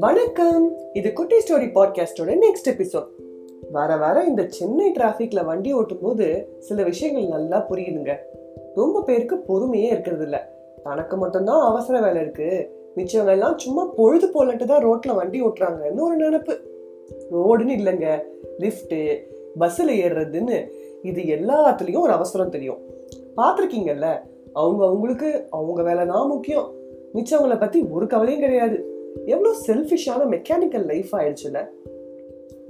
வணக்கம், இது குட்டி ஸ்டோரி பாட்காஸ்டோட நெக்ஸ்ட் எபிசோட். வர இந்த சென்னை டிராபிக்ல வண்டி ஓட்டும் போது சில விஷயங்கள் நல்லா புரியுதுங்க. ரொம்ப பேருக்கு பொறுமையே இருக்கிறது இல்ல. தனக்கு மட்டும்தான் அவசர வேலை இருக்கு, மிச்சவங்க எல்லாம் சும்மா பொழுது போலட்டு தான் ரோட்ல வண்டி ஓட்டுறாங்கன்னு ஒரு நினைப்பு. ரோடுன்னு இல்லைங்க, லிஃப்ட், பஸ்ல ஏறுறதுன்னு இது எல்லாத்துலயும் ஒரு அவசரம் தெரியும். பார்த்துருக்கீங்கல்ல, அவங்களுக்கு அவங்க வேலை தான் முக்கியம், மிச்சவங்களை பத்தி ஒரு கவலையும் கிடையாது. எவ்வளவு செல்ஃபிஷான மெக்கானிக்கல் லைஃப் ஆயிடுச்சுல.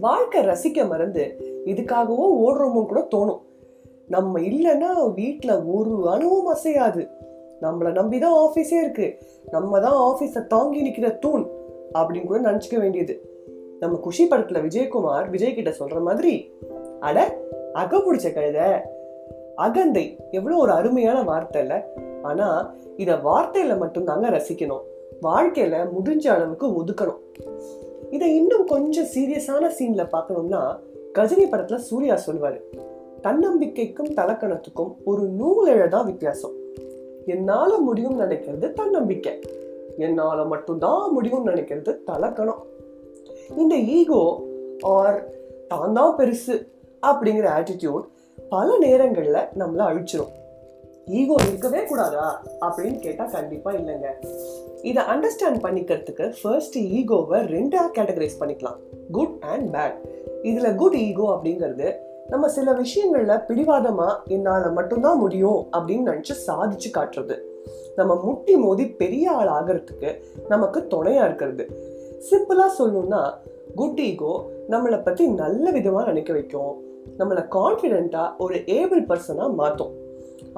வாழ்க்கை ரசிக்க மறந்து இதுக்காகவோ ஓடுறோமோ கூட தோணும். நம்ம இல்லைன்னா வீட்டுல ஒரு அணுவும் அசையாது. நம்மளை நம்பிதான் ஆபீஸே இருக்கு, நம்ம தான் ஆபீஸ தாங்கி நிக்கிற தூண் அப்படின்னு கூட நினைச்சுக்க வேண்டியது. நம்ம குஷி படத்துல விஜய் கிட்ட சொல்ற மாதிரி, அட அக பிடிச்ச கழுத. அகந்தை எவ்வளவு ஒரு அருமையான வார்த்தை இல்ல. ஆனா இத வார்த்தையில மட்டும் தாங்க ரசிக்கணும், வாழ்க்கையில முடிஞ்ச அளவுக்கு ஒதுக்கணும். இத இன்னும் கொஞ்சம் சீரியஸான சீன்ல பாக்கணும்னா, கஜினி படத்துல சூர்யா சொல்வாரு, தன்னம்பிக்கைக்கும் தலக்கணத்துக்கும் ஒரு நூலிழதான் வித்தியாசம். என்னால முடியும் நினைக்கிறது தன்னம்பிக்கை, என்னால மட்டும்தான் முடியும் நினைக்கிறது தலக்கணம். இந்த ஈகோ ஆர் தான் தான் பெருசு அப்படிங்கிற ஆட்டிடியூட் பல நேரங்கள்ல நம்மள அழிச்சிரும். ஈகோ இருக்கவே கூடாதா அப்படின்னு கேட்டா கண்டிப்பா இல்லைங்க. இதை அண்டர்ஸ்டாண்ட் பண்ணிக்கிறதுக்கு ஃபர்ஸ்ட் ஈகோவை ரெண்டா கேட்டகரைஸ் பண்ணிக்கலாம், குட் அண்ட் பேட். இதுல குட் ஈகோ அப்படிங்கிறது நம்ம சில விஷயங்கள்ல பிடிவாதமா என்னால மட்டும்தான் முடியும் அப்படின்னு நினைச்சு சாதிச்சு காட்டுறது, நம்ம முட்டி மோதி பெரிய ஆள் ஆகிறதுக்கு நமக்கு துணையா இருக்கிறது. சிம்பிளா சொல்லணும்னா, குட் ஈகோ நம்மளை பத்தி நல்ல விதமா நினைக்க வைக்கும், நம்மளை கான்ஃபிடென்ட்டா ஒரு ஏபிள் பர்சனா மாத்தும்.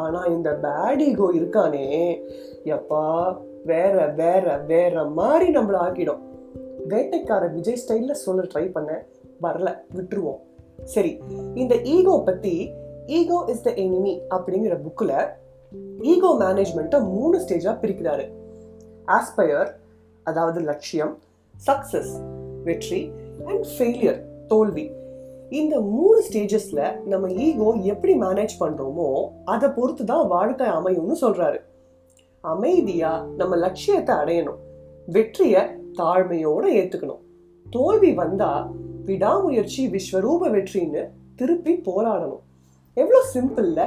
ஆனா இந்த பேட் ஈகோ இருக்கானே, எப்பா வேற வேற வேற மாதிரி நம்மள ஆக்கிடும். வேட்டைக்கார விஜய் ஸ்டைல்ல சொல்ல ட்ரை பண்ண, வரல, விட்டுருவோம். சரி, இந்த ஈகோ பத்தி ஈகோ இஸ் த எனிமி அப்படிங்கிற புக்ல ஈகோ மேனேஜ்மெண்ட்டை 3 ஸ்டேஜா பிரிக்கிறாரு. ஆஸ்பயர் அதாவது லட்சியம், சக்சஸ் வெற்றி, அண்ட் ஃபெயிலியர் தோல்வி. இந்த 3 ஸ்டேஜஸ்ல நம்ம ஈகோ எப்படி மேனேஜ் பண்றோமோ அதை பொறுத்து தான் வாழ்க்கை அமையும்னு சொல்றாரு. அமைதியா நம்ம லட்சியத்தை அடையணும், வெற்றிய தாழ்மையோட ஏத்துக்கணும், தோல்வி வந்தா விடாமுயற்சி விஸ்வரூப வெற்றின்னு திருப்பி போராடணும். எவ்வளவு சிம்பிள்ல,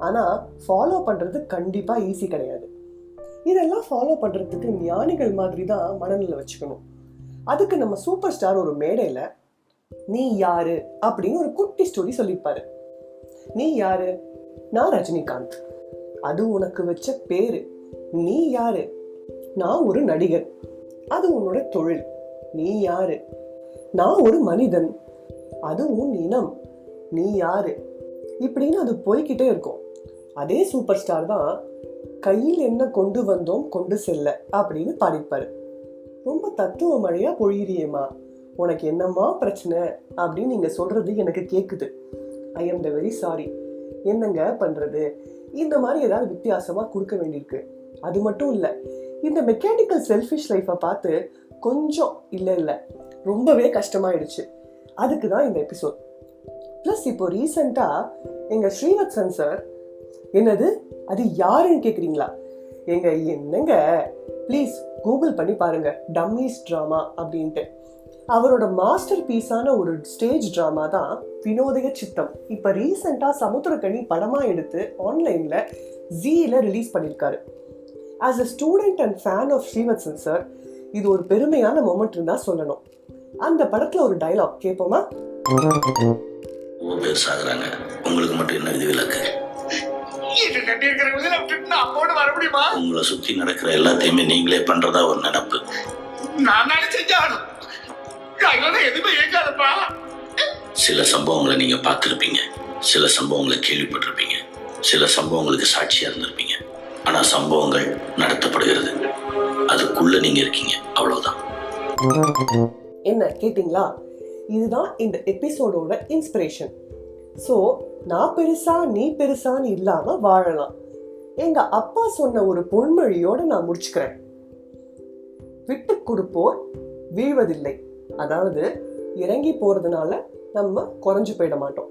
ஆனா ஃபாலோ பண்றது கண்டிப்பா ஈஸி கிடையாது. இதெல்லாம் ஃபாலோ பண்றதுக்கு ஞானிகள் மாதிரி தான் மனநிலை வச்சுக்கணும். அதுக்கு நம்ம சூப்பர் ஸ்டார் ஒரு மேடையில நீ யாரு அப்படின்னு ஒரு குட்டி ஸ்டோரி சொல்லிப்பாரு. நீ யாரு? நான் ரஜினிகாந்த். அது உனக்கு வச்ச பேரு. நீ யாரு? நான் ஒரு நடிகர். அது உன்னோட தொழில். நீ யாரு? நான் ஒரு மனிதன். அது உன் இனம். நீ யாரு? இப்படின்னு அது போய்கிட்டே இருக்கும். அதே சூப்பர் ஸ்டார் தான் கையில் என்ன கொண்டு வந்தோம் கொண்டு செல்ல அப்படின்னு பாடிப்பாரு. ரொம்ப தத்துவ மழையா பொழியிறியேமா, உனக்கு என்னம்மா பிரச்சனை அப்படின்னு நீங்க சொல்றது எனக்கு கேக்குது. I am the very sorry, என்னங்க பண்றது, இந்த மாதிரி ஏதாவது வித்தியாசமா கொடுக்க வேண்டியிருக்கு. அது மட்டும் இல்ல, இந்த மெக்கானிக்கல் செல்ஃபிஷ் லைஃபை பார்த்து கொஞ்சம் இல்ல ரொம்பவே கஷ்டமாயிடுச்சு. அதுக்குதான் இந்த எபிசோட். பிளஸ் இப்போ ரீசெண்டா எங்க ஸ்ரீவத்சன் சார், என்னது அது யாருன்னு கேக்குறீங்களா? என்னங்க ப்ளீஸ் கூகுள் பண்ணி பாருங்க, டம்மீஸ் டிராமா அப்படின்ட்டு. அவரோட மாஸ்டர் பீஸான ஒரு ஸ்டேஜ் டிராமா தான் வினோதய சித்தம். இப்ப ரீசெண்டா சமுத்திரக்கனி படமா எடுத்து ஆன்லைன்ல ஜீல ரிலீஸ் பண்ணிருக்காரு. As a student and fan of Srivatsan sir, இது ஒரு பெருமையான மொமெண்ட் தான் சொல்லணும். அந்த படத்துல ஒரு டயலாக் கேட்போமா? உங்களுக்கு மட்டும் என்ன விதிவிலக்கு? உங்களை சுத்தி நடக்கிற எல்லாத்தையுமே நீங்களே பண்றதா ஒரு நினைப்பு. சில சம்பவங்களை நீங்க பார்த்திருப்பீங்க, சில சம்பவங்களை கேள்விப்பட்டிருப்பீங்க, சில சம்பவங்களுக்கு சாட்சியா இருந்திருப்பீங்க. ஆனா சம்பவங்கள் நடத்தப்படுகிறது, அதுக்குள்ள நீங்க இருக்கீங்க, அவ்வளவுதான். என்ன கேட்டீங்களா? இதுதான் இந்த எபிசோடோட இன்ஸ்பிரேஷன். சோ நான் பெருசா நீ பெருசான்னு இல்லாம வாழலாம். எங்க அப்பா சொன்ன ஒரு பொன்மொழியோட நான் முடிச்சுக்கிறேன். விட்டு கொடுப்போர் வீழ்வதில்லை. அதாவது இறங்கி போறதுனால நம்ம குறைஞ்சு போயிட மாட்டோம்.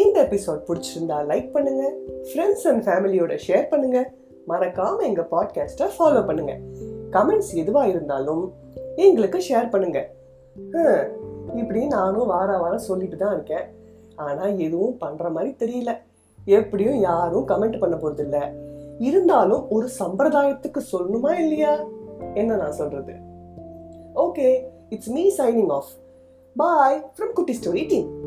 இந்த எபிசோட் பிடிச்சிருந்தா லைக் பண்ணுங்க, ஃப்ரெண்ட்ஸ் அண்ட் ஃபேமிலியோட ஷேர் பண்ணுங்க, மறக்காம எங்க பாட்காஸ்ட ஃபாலோ பண்ணுங்க. கமெண்ட்ஸ் எதுவா இருந்தாலும் எங்களுக்கு ஷேர் பண்ணுங்க. இப்படி நானும் வாரம் சொல்லிட்டு தான் இருக்கேன். ஆனா எதுவும் பண்ற மாதிரி தெரியல. எப்படியும் யாரும் கமெண்ட் பண்ண போறது இல்ல. இருந்தாலும் ஒரு சம்பிரதாயத்துக்கு சொல்லணுமா இல்லையா? என்ன நான் சொல்றது? Okay, it's me signing off. Bye from Kutti Story Team.